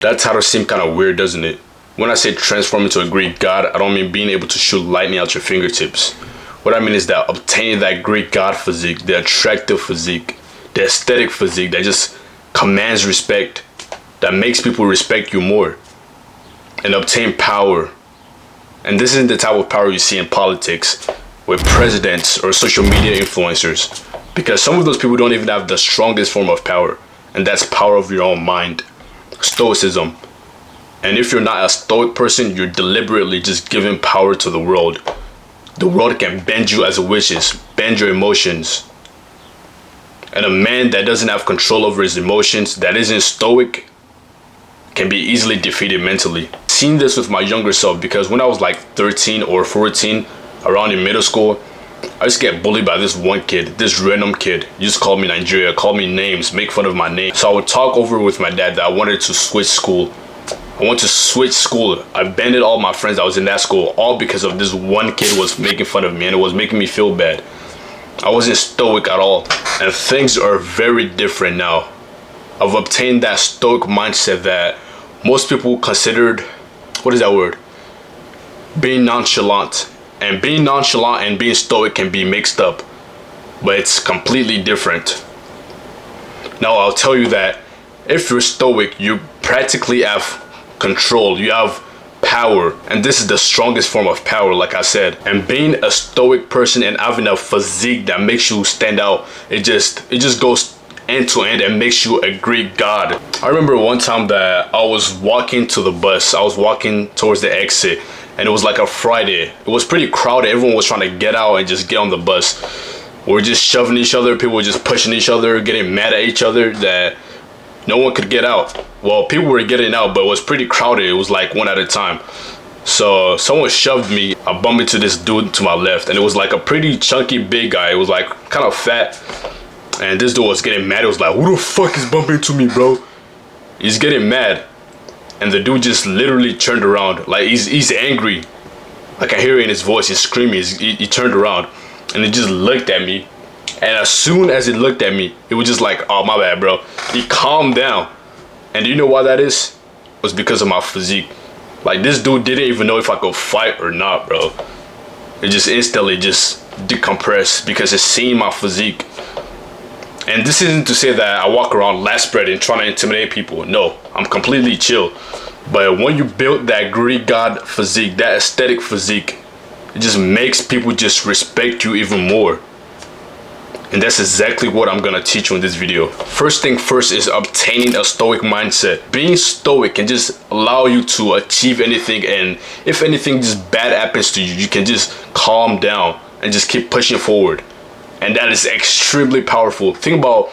That title seems kind of weird, doesn't it? When I say transform into a Greek god, I don't mean being able to shoot lightning out your fingertips. What I mean is that obtaining that Greek god physique, the attractive physique, the aesthetic physique that just commands respect, that makes people respect you more, and obtain power. And this isn't the type of power you see in politics with presidents or social media influencers, because some of those people don't even have the strongest form of power, and that's power of your own mind, stoicism. And if you're not a stoic person, you're deliberately just giving power to the world. The world can bend you as it wishes, bend your emotions. And a man that doesn't have control over his emotions, that isn't stoic, can be easily defeated mentally. Seen this with my younger self, because when I was like 13 or 14, around in middle school, I used to get bullied by this one kid, this random kid. He just called me Nigeria, called me names, make fun of my name. So I would talk over with my dad that I wanted to switch school. I want to switch school. I abandoned all my friends that was in that school, all because of this one kid was making fun of me, and it was making me feel bad. I wasn't stoic at all, and things are very different now. I've obtained that stoic mindset that most people considered, what is that word? Being nonchalant. And being nonchalant and being stoic can be mixed up, but it's completely different. Now I'll tell you that if you're stoic, you practically have control, you have power, and this is the strongest form of power, like I said. And being a stoic person and having a physique that makes you stand out, it just goes end to end and makes you a Greek god. I remember one time that I was walking to the bus, I was walking towards the exit, and it was like a Friday. It was pretty crowded, everyone was trying to get out and just get on the bus. We were just shoving each other, people were just pushing each other, getting mad at each other that no one could get out. Well, people were getting out, but it was pretty crowded. It was like one at a time. So someone shoved me. I bumped into this dude to my left, and it was like a pretty chunky big guy. It was like kind of fat, and this dude was getting mad. It was like, who the fuck is bumping into me, bro? He's getting mad, and the dude just literally turned around. Like he's angry. Like I hear it in his voice. He's screaming. He turned around, and he just looked at me. And as soon as he looked at me, it was just like, oh, my bad, bro. He calmed down. And do you know why that is? It was because of my physique. Like, this dude didn't even know if I could fight or not, bro. It just instantly just decompressed because it seen my physique. And this isn't to say that I walk around last spread and trying to intimidate people. No, I'm completely chill. But when you build that Greek god physique, that aesthetic physique, it just makes people just respect you even more. And that's exactly what I'm gonna teach you in this video. First thing first is obtaining a stoic mindset. Being stoic can just allow you to achieve anything, and if anything just bad happens to you, you can just calm down and just keep pushing forward. And that is extremely powerful. Think about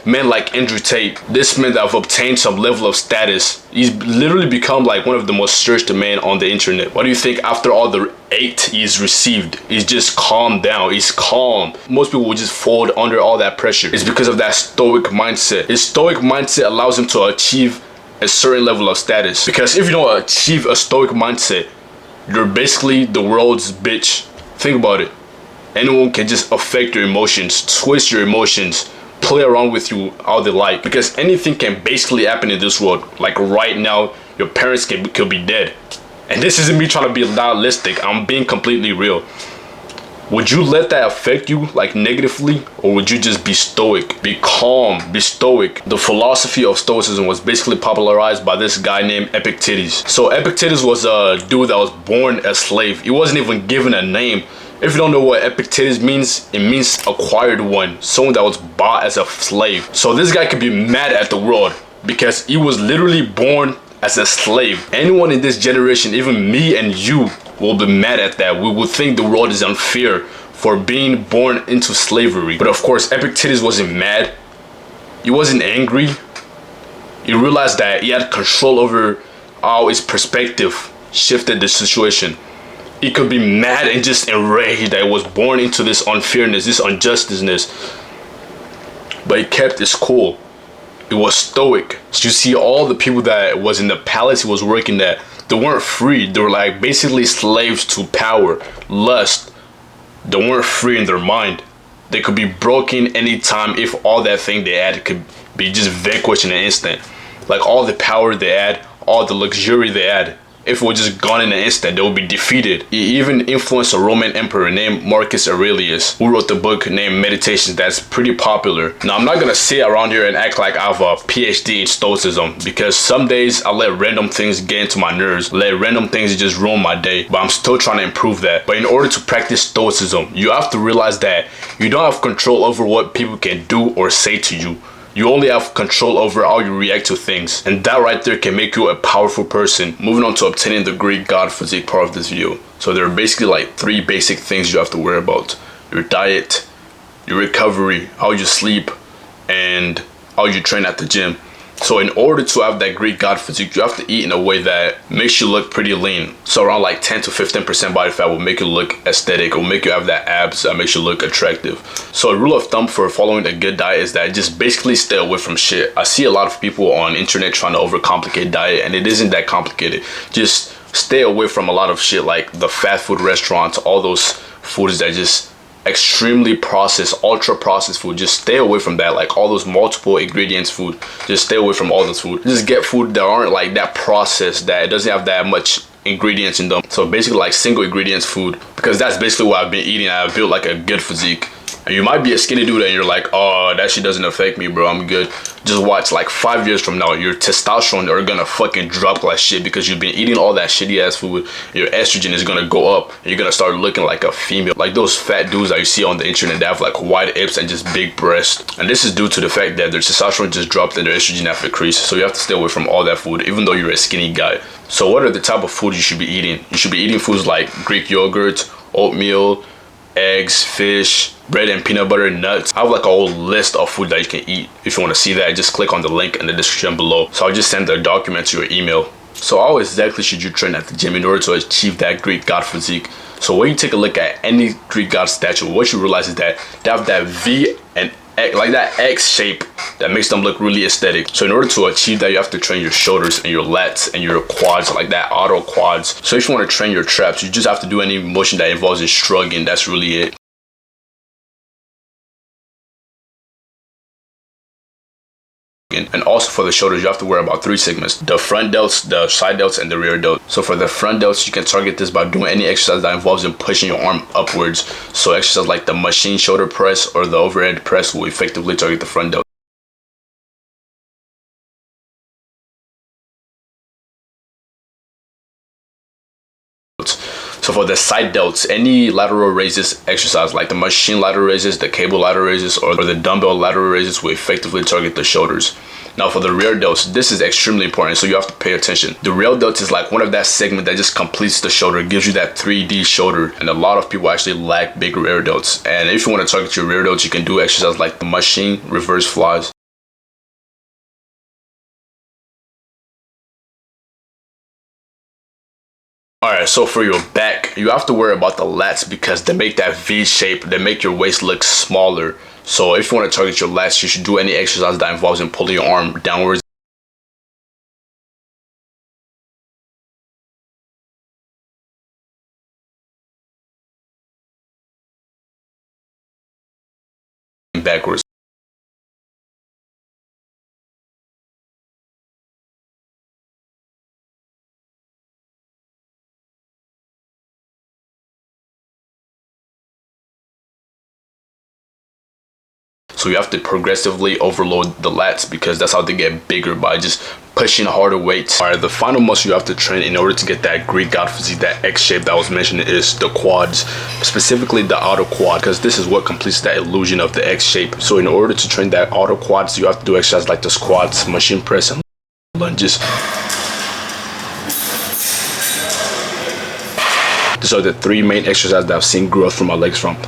men like Andrew Tate. This man that have obtained some level of status, he's literally become like one of the most searched men on the internet. What do you think after all the hate he's received? He's just calmed down. He's calm. Most people will just fold under all that pressure. It's because of that stoic mindset. His stoic mindset allows him to achieve a certain level of status. Because if you don't achieve a stoic mindset, you're basically the world's bitch. Think about it. Anyone can just affect your emotions, twist your emotions, play around with you how they like, because anything can basically happen in this world. Like right now, your parents could be dead. And this isn't me trying to be nihilistic, I'm being completely real. Would you let that affect you like negatively, or would you just be stoic, be calm, be stoic? The philosophy of stoicism was basically popularized by this guy named Epictetus. So Epictetus was a dude that was born a slave. He wasn't even given a name. If you don't know what Epictetus means, it means acquired one, someone that was bought as a slave. So this guy could be mad at the world because he was literally born as a slave. Anyone in this generation, even me and you, will be mad at that. We will think the world is unfair for being born into slavery. But of course, Epictetus wasn't mad. He wasn't angry. He realized that he had control over how his perspective shifted the situation. He could be mad and just enraged that he was born into this unfairness, this injusticeness. But he kept his cool. He was stoic. So you see all the people that was in the palace he was working at, they weren't free. They were like basically slaves to power, lust. They weren't free in their mind. They could be broken anytime if all that thing they had could be just vanquished in an instant. Like all the power they had, all the luxury they had. If it was just gone in an instant, they would be defeated. He even influenced a Roman emperor named Marcus Aurelius, who wrote the book named Meditations that's pretty popular. Now, I'm not gonna sit around here and act like I have a PhD in stoicism, because some days I let random things get into my nerves, let random things just ruin my day, but I'm still trying to improve that. But in order to practice stoicism, you have to realize that you don't have control over what people can do or say to you. You only have control over how you react to things. And that right there can make you a powerful person. Moving on to obtaining the Greek God physique part of this video. So there are basically like 3 basic things you have to worry about. Your diet, your recovery, how you sleep, and how you train at the gym. So in order to have that Greek God physique, you have to eat in a way that makes you look pretty lean. So around like 10 to 15% body fat will make you look aesthetic, will make you have that abs that makes you look attractive. So a rule of thumb for following a good diet is that just basically stay away from shit. I see a lot of people on internet trying to overcomplicate diet, and it isn't that complicated. Just stay away from a lot of shit like the fast food restaurants, all those foods that just extremely processed, ultra processed food. Just stay away from that. Like all those multiple ingredients food, just stay away from all those food. Just get food that aren't like that processed, that it doesn't have that much ingredients in them. So basically like single ingredients food, because that's basically what I've been eating. I've built like a good physique. And you might be a skinny dude and you're like, oh, that shit doesn't affect me, bro, I'm good. Just watch, like 5 years from now, your testosterone are gonna fucking drop like shit because you've been eating all that shitty ass food. Your estrogen is gonna go up and you're gonna start looking like a female. Like those fat dudes that you see on the internet that have like wide hips and just big breasts. And this is due to the fact that their testosterone just dropped and their estrogen have decreased. So you have to stay away from all that food, even though you're a skinny guy. So what are the type of food you should be eating? You should be eating foods like Greek yogurt, oatmeal, eggs, fish, bread and peanut butter, nuts. I have like a whole list of food that you can eat. If you want to see that, just click on the link in the description below. So I'll just send the document to your email. So how exactly should you train at the gym in order to achieve that Greek God physique? So when you take a look at any Greek God statue, what you realize is that they have that V and X, like that X shape that makes them look really aesthetic. So in order to achieve that, you have to train your shoulders and your lats and your quads, like that auto quads. So if you want to train your traps, you just have to do any motion that involves you shrugging. That's really it. And also for the shoulders, you have to worry about 3 segments: the front delts, the side delts, and the rear delts. So for the front delts, you can target this by doing any exercise that involves in pushing your arm upwards. So exercise like the machine shoulder press or the overhead press will effectively target the front delt. So for the side delts, any lateral raises exercise like the machine lateral raises, the cable lateral raises, or the dumbbell lateral raises will effectively target the shoulders. Now for the rear delts, this is extremely important, so you have to pay attention. The rear delt is like one of that segment that just completes the shoulder, gives you that 3D shoulder, and a lot of people actually lack big rear delts. And if you want to target your rear delts, you can do exercise like the machine reverse flies. Alright, so for your back, you have to worry about the lats because they make that V shape, they make your waist look smaller. So if you want to target your lats, you should do any exercise that involves in pulling your arm downwards. And backwards. So you have to progressively overload the lats because that's how they get bigger, by just pushing harder weights. Alright, the final muscle you have to train in order to get that Greek God physique, that X shape that was mentioned, is the quads, specifically the outer quad, because this is what completes that illusion of the X shape. So in order to train that outer quads, you have to do exercises like the squats, machine press, and lunges. These are the 3 main exercises that I've seen growth from my legs from.